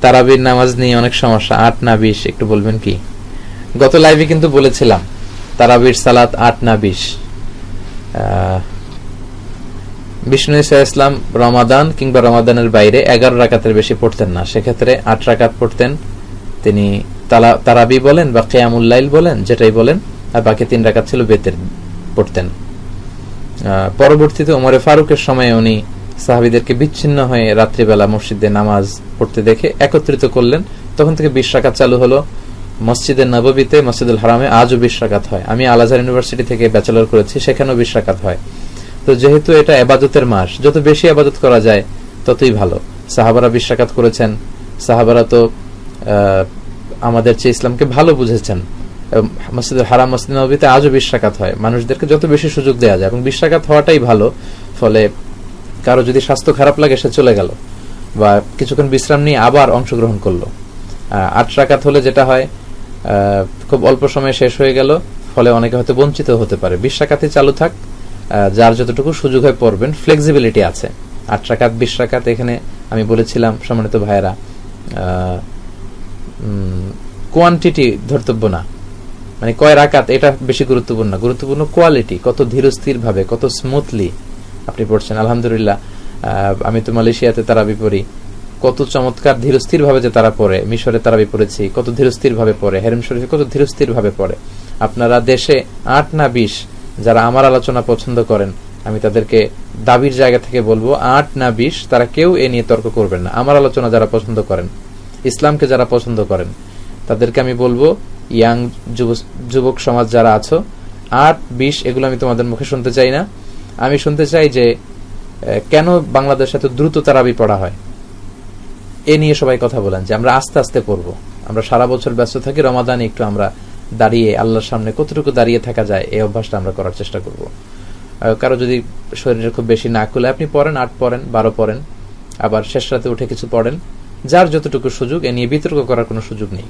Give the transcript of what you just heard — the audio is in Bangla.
তারাবির নামাজ নিয়ে অনেক সমস্যা, 8 না 20 একটু বলবেন কি? গত লাইভে কিন্তু বলেছিলাম তারাবির সালাত 8 না 20। বিষ্ণু ইসলাম রমাদান কিংবা রমাদানের বাইরে 11 রাকাতের বেশি পড়তেন না, সেক্ষেত্রে 8 রাকাত পড়তেন তিনি। তারাবি বলেন বা কিয়ামুল লাইল বলেন, যেটাই বলেন, আর বাকি 3 রাকাত ছিল বেতের পড়তেন। পরবর্তীতে ওমরে ফারুকের সময়ে উনি সাহাবীদেরকে বিচ্ছিন্ন হয়ে রাত্রিবেলা মসজিদে নামাজ পড়তে দেখে একত্রিত করলেন, তখন থেকে 20 রাকাত চালু হলো। মসজিদে নববীতে, মসজিদুল হারামে আজও 20 রাকাত হয়। আমি আল আজহার ইউনিভার্সিটি থেকে ব্যাচেলর করেছি, সেখানেও 20 রাকাত হয়। তো যেহেতু এটা ইবাদতের মাস, যত বেশি ইবাদত করা যায় ততই ভালো। সাহাবারা 20 রাকাত করেছেন। সাহাবারা তো আমাদের চেয়ে ইসলামকে ভালো বুঝেছেন। মসজিদুল হারাম, মসজিদ নববীতে আজও 20 রাকাত হয়। মানুষদেরকে যত বেশি সুযোগ দেওয়া যায়, এবং 20 রাকাত হওয়াটাই ভালো। ফলে কারো যদি স্বাস্থ্য খারাপ লাগে সে চলে গেল বা কিছুক্ষণ বিশ্রাম নিয়ে আবার অংশগ্রহণ করলো। 8 রাকাত হলে যেটা হয়, খুব অল্প সময়ে শেষ হয়ে গেল, ফলে অনেকে হয়তো বঞ্চিত হতে পারে। 20 রাকাতই চালু থাক, যার যতটুকু সুযোগ হয় পড়বেন, ফ্লেক্সিবিলিটি আছে। 8 রাকাত 20 রাকাত, এখানে আমি বলেছিলাম সম্মানিত ভাইয়েরা, কোয়ান্টিটি ধর্তব্য না, মানে কয় রাকাত এটা বেশি গুরুত্বপূর্ণ না, গুরুত্বপূর্ণ কোয়ালিটি, কত ধীরস্থির ভাবে, কত স্মুথলি আপনি পড়ছেন। আলহামদুলিল্লাহ, আমি তো মালয়েশিয়াতে তারাবি পড়ি, কত চমৎকার ধীরস্থির ভাবে যে তারা পড়ে। মিশরে তারাবি পড়েছি, কত ধীরস্থির ভাবে পড়ে। হেরেম শরীফে কত ধীরস্থির ভাবে পড়ে। আপনারা দেশে 8 না 20 যারা আমার আলোচনা পছন্দ করেন, আমি তাদেরকে দাবির জায়গা থেকে বলবো 8 না 20 তারা কেউ এ নিয়ে তর্ক করবেন না। আমার আলোচনা যারা পছন্দ করেন, ইসলামকে যারা পছন্দ করেন, তাদেরকে আমি বলবো, ইয়াং যুবক সমাজ যারা আছো, 8 20 এগুলো আমি তোমাদের মুখে শুনতে চাই না। আমি শুনতে চাই যে কেন বাংলাদেশে এত দ্রুত তারাবি পড়া হয়, এ নিয়ে সবাই কথা বলেন, যে আমরা আস্তে আস্তে পড়বো। আমরা সারা বছর ব্যস্ত থাকি, রমাদানে একটু আমরা দাঁড়িয়ে আল্লাহর সামনে কতটুকু দাঁড়িয়ে থাকা যায় এই অভ্যাসটা আমরা করার চেষ্টা করব। কারো যদি শরীরের খুব বেশি না খুলে, আপনি পড়েন, 8 পড়েন, 12 পড়েন, আবার শেষ রাতে উঠে কিছু পড়েন, যার যতটুকু সুযোগ। এ নিয়ে বিতর্ক করার কোনো সুযোগ নেই।